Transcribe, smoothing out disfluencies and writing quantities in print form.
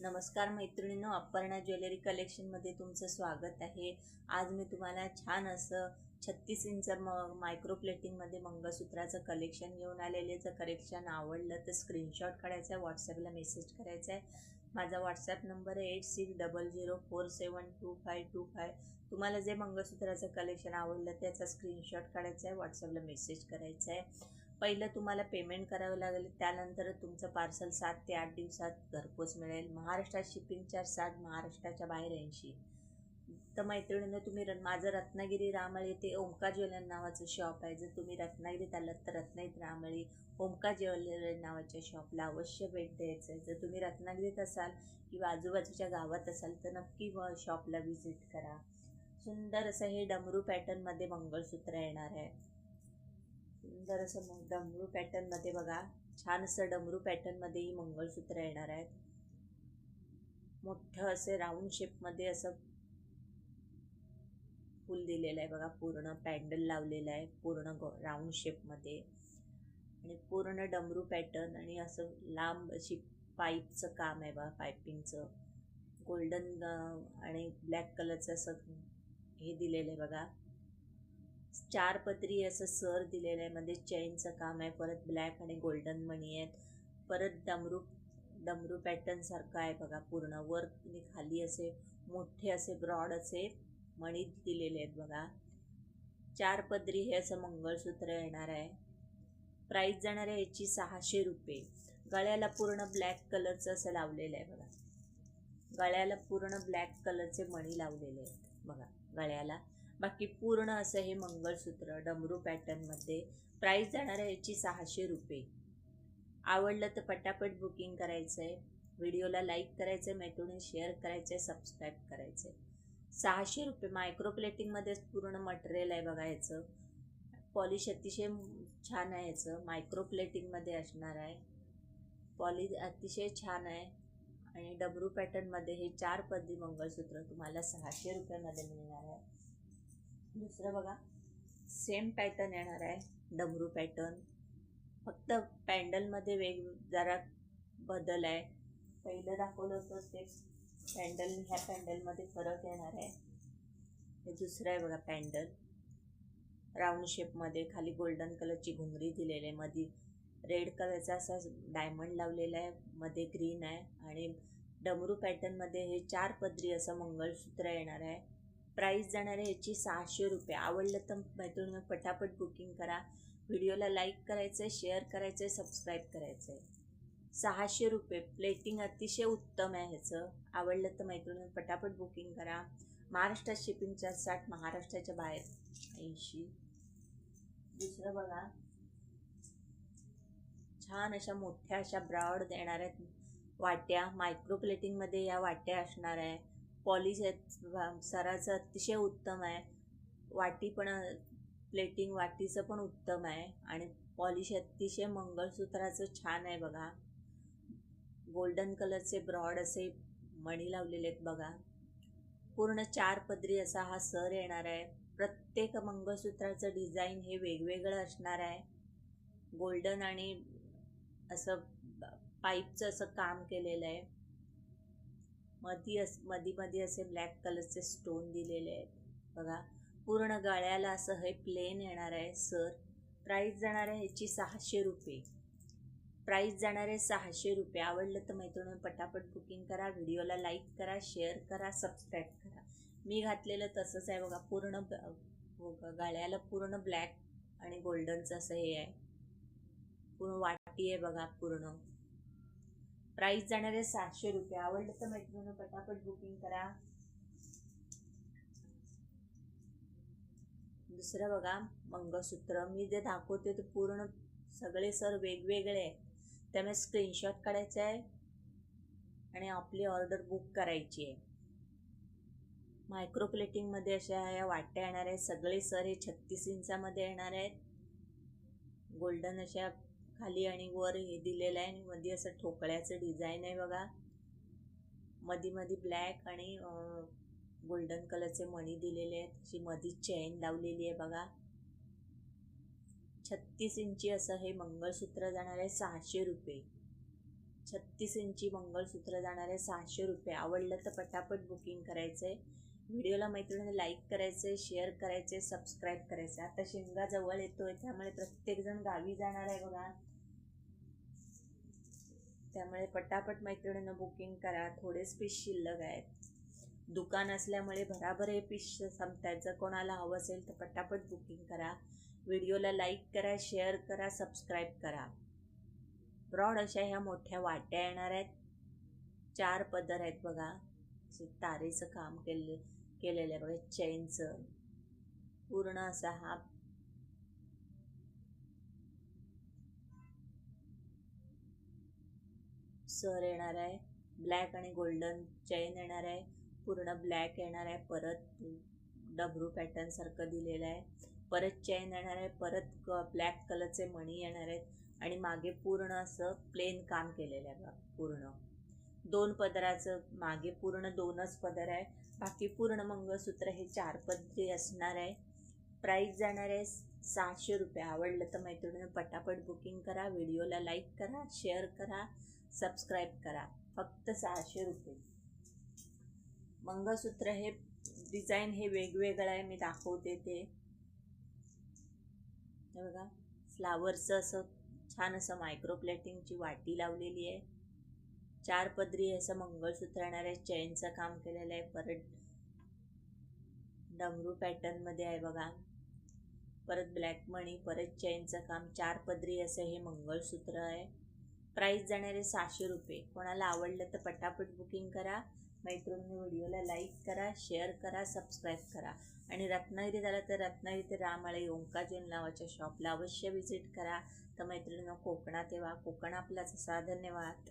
नमस्कार मैत्रिणींनो, अपर्णा ज्वेलरी कलेक्शनमध्ये तुमचं स्वागत आहे। आज मी तुम्हाला छान असं 36 इंच मायक्रो प्लेटिंगमध्ये मंगळसूत्राचं कलेक्शन घेऊन आलेले। जर कलेक्शन आवडलं तर स्क्रीनशॉट काढायचा आहे, व्हॉट्सॲपला मेसेज करायचा आहे। माझा व्हॉट्सॲप नंबर आहे 8600472525। तुम्हाला जे मंगळसूत्राचं कलेक्शन आवडलं त्याचा स्क्रीनशॉट काढायचा आहे, व्हॉट्सॲपला मेसेज करायचा आहे। पहिलं तुम्हाला पेमेंट करावं लागेल, त्यानंतर तुमचं पार्सल 7 ते 8 दिवसात घरपोच मिळेल। महाराष्ट्रात शिपिंग चार्ज 60, महाराष्ट्राच्या बाहेर 80। तर मैत्रिणींनो, तुम्ही माझं रत्नागिरी रामळी येथे ओमकार ज्वेलरी नावाचं शॉप आहे। जर तुम्ही रत्नागिरीत आलात तर रत्नागिरी रामळी ओमकार ज्वेलरी नावाच्या शॉपला अवश्य भेट द्यायचं आहे। जर तुम्ही रत्नागिरीत असाल किंवा आजूबाजूच्या गावात असाल तर नक्की शॉपला व्हिजिट करा। सुंदर असं हे डमरू पॅटर्नमध्ये मंगळसूत्र येणार आहे। सुंदर असं डमरू पॅटर्नमध्ये बघा, छान असं डमरू पॅटर्नमध्ये ही मंगळसूत्र येणार आहेत। मोठं असे राऊंड शेपमध्ये असं फुल दिलेलं आहे बघा, पूर्ण पॅन्डल लावलेलं आहे पूर्ण राऊंड शेपमध्ये आणि पूर्ण डमरू पॅटर्न आणि असं लांब अशी पाईपचं काम आहे बघा, पायपिंगचं गोल्डन आणि ब्लॅक कलरचं असं हे दिलेलं आहे बघा। 4 पदरी असं सर दिलेलं आहे, मध्ये चेनचं काम आहे, परत ब्लॅक आणि गोल्डन मणी आहेत, परत डमरू पॅटर्न सारखं आहे बघा। पूर्ण वर आणि खाली असे मोठे असे ब्रॉड असे मणी दिलेले आहेत बघा। 4 पदरी हे असं मंगळसूत्र येणार आहे। प्राइस जाणार आहे याची 600 रुपये। गळ्याला पूर्ण ब्लॅक कलरचं असं लावलेलं आहे बघा, गळ्याला पूर्ण ब्लॅक कलरचे मणी लावलेले आहेत बघा गळ्याला। बाकी पूर्ण असं हे मंगळसूत्र डमरू पॅटर्नमध्ये। प्राइस जाणार आहे याची 600 रुपये। आवडलं तर पटापट बुकिंग करायचं आहे, व्हिडिओला लाईक करायचं आहे, मैत्रिणी शेअर करायचं आहे, सबस्क्राईब करायचं आहे। 600 रुपये मायक्रो प्लेटिंगमध्येच पूर्ण मटेरियल आहे बघा। याचं पॉलिश अतिशय छान आहे, याचं मायक्रो प्लेटिंगमध्ये असणार आहे, पॉलिश अतिशय छान आहे। आणि डमरू पॅटर्नमध्ये हे 4 पदरी मंगळसूत्र तुम्हाला 600 रुपयामध्ये मिळणार आहे। दुसरं बघा, सेम पॅटर्न येणार आहे डमरू पॅटर्न, फक्त पॅन्डलमध्ये जरा बदल आहे। पहिलं दाखवलं होतं ते पॅन्डल, ह्या पॅन्डलमध्ये फरक येणार आहे। हे दुसरं आहे बघा पॅन्डल, राऊंड शेपमध्ये खाली गोल्डन कलरची घुंगरी दिलेली आहे, मध्ये रेड कलरचा असा डायमंड लावलेला आहे, मध्ये ग्रीन आहे। आणि डमरू पॅटर्नमध्ये हे 4 पदरी असं मंगळसूत्र येणार आहे। प्राइस जाणार आहे याची 600 रुपये। आवडलं तर मैत्रिणी पटापट बुकिंग करा, व्हिडिओला लाईक करायचं आहे, शेअर करायचं आहे, सबस्क्राईब करायचं आहे। 600 रुपये। प्लेटिंग अतिशय उत्तम आहे ह्याचं। आवडलं तर मैत्रिणी पटापट बुकिंग करा। महाराष्ट्रात शिपिंग चार्ज 60, महाराष्ट्राच्या बाहेर 80। दुसरं बघा, छान अशा मोठ्या अशा ब्रॉड देणार आहेत वाट्या, मायक्रो प्लेटिंगमध्ये या वाट्या असणार आहे। पॉलिश सराचं अतिशय उत्तम आहे, वाटी पण प्लेटिंग वाटीचं पण उत्तम आहे आणि पॉलिश अतिशय मंगळसूत्राचं छान आहे बघा। गोल्डन कलरचे ब्रॉड असे मणी लावलेले आहेत बघा। पूर्ण 4 पदरी असा हा सर येणार आहे। प्रत्येक मंगळसूत्राचं डिझाईन हे वेगवेगळं असणार आहे। गोल्डन आणि असं पाईपचं असं काम केलेलं आहे, मध्ये असे ब्लॅक कलरचे स्टोन दिलेले आहेत बघा। पूर्ण गळ्याला असं हे प्लेन येणार आहे सर। प्राइस जाणार आहे ह्याची 600 रुपये। प्राइस जाणार आहे 600 रुपये। आवडलं तर मैत्रिणी पटापट बुकिंग करा, व्हिडिओला लाईक करा, शेअर करा, सबस्क्राईब करा। मी घातलेलं तसंच आहे बघा, पूर्ण गळ्याला पूर्ण ब्लॅक आणि गोल्डनचं असं हे आहे, पूर्ण वाटी आहे बघा पूर्ण। प्राइस जाणार आहे 700 रुपये। आवडलं तर मैत्रिणी पटापट बुकिंग करा। दुसरं बघा मंगळसूत्र, मी जे दाखवते ते पूर्ण सगळे सर वेगवेगळे आहेत, त्यामुळे स्क्रीनशॉट काढायचा आहे आणि आपली ऑर्डर बुक करायची आहे। मायक्रो प्लेटिंगमध्ये अशा या वाट्या येणार आहेत, सगळे सर हे 36 इंचामध्ये येणार आहेत। गोल्डन अशा खाली आणि वर हे दिलेलं आहे आणि मध्ये असं ठोकळ्याचं डिझाईन आहे बघा। मध्ये ब्लॅक आणि गोल्डन कलरचे मणी दिलेले आहेत, अशी मध्ये चेन लावलेली आहे बघा। 36 इंची असं हे मंगळसूत्र जाणार आहे 600 रुपये। 36 इंची मंगळसूत्र जाणार आहे 600 रुपये. आवडलं तर पटापट बुकिंग करायचं आहे. व्हिडिओला मैत्रिणीने लाईक करायचं आहे, शेअर करायचं आहे, सबस्क्राईब करायचं आहे. आता शिमगा जवळ येतोय त्यामुळे प्रत्येकजण गावी जाणार आहे बघा, त्यामुळे पटापट मैत्रिणीनं बुकिंग करा. थोडेच पीस शिल्लक आहेत. दुकान असल्यामुळे भराभर हे पीस संपतायत. जर कोणाला हवं असेल तर पटापट बुकिंग करा. व्हिडिओला लाईक करा, शेअर करा, सबस्क्राईब करा. ब्रॉड अशा ह्या मोठ्या वाट्या येणार आहेत. 4 पदर आहेत बघा. तारेचं काम केलेलं आहे बघा, चेनचं. पूर्ण असा हा सर येणार आहे. ब्लॅक आणि गोल्डन चेन येणार आहे. पूर्ण ब्लॅक येणार आहे. परत डबरू पॅटर्न सारखं दिलेलं आहे. परत चेन येणार आहे. परत ब्लॅक कलरचे मणी येणार आहेत. आणि मागे पूर्ण असं प्लेन काम केलेलं आहे बघा. पूर्ण 2 पदराचं, मागे पूर्ण 2च पदर आहे. बाकी पूर्ण मंगळसूत्र हे 4 पदरी असणार आहे. प्राईस जाणार आहे 600 रुपये. आवडलं तर मैत्रिणीनं पटापट बुकिंग करा. व्हिडिओला लाईक करा, शेअर करा, सबस्क्राईब करा. फक्त 600 रुपये. मंगळसूत्र हे डिझाईन हे वेगवेगळं आहे, मी दाखवते ते. हे बघा, फ्लावरचं असं छान असं मायक्रो प्लेटिंगची वाटी लावलेली आहे. 4 पदरी असं मंगळसूत्र येणार आहे. चेनचं काम केलेलं आहे. परत डमरू पॅटर्न मध्ये आहे बघा. परत ब्लॅक मणी, परत चेनचं काम. 4 पदरी असं हे मंगळसूत्र आहे. प्राईस जाणार आहे 600 रुपये. कोणाला आवडलं तर पटापट बुकिंग करा. मैत्रिणींनी व्हिडिओला लाईक करा, शेअर करा, सबस्क्राईब करा. आणि रत्नागिरी झालं तर रत्नागिरी ते रामाळे ओंकार ज्वेलरी नावाच्या शॉपला अवश्य व्हिजिट करा. तर मैत्रिणींनो, कोकणात येवा. कोकण आपलाच असा. धन्यवाद.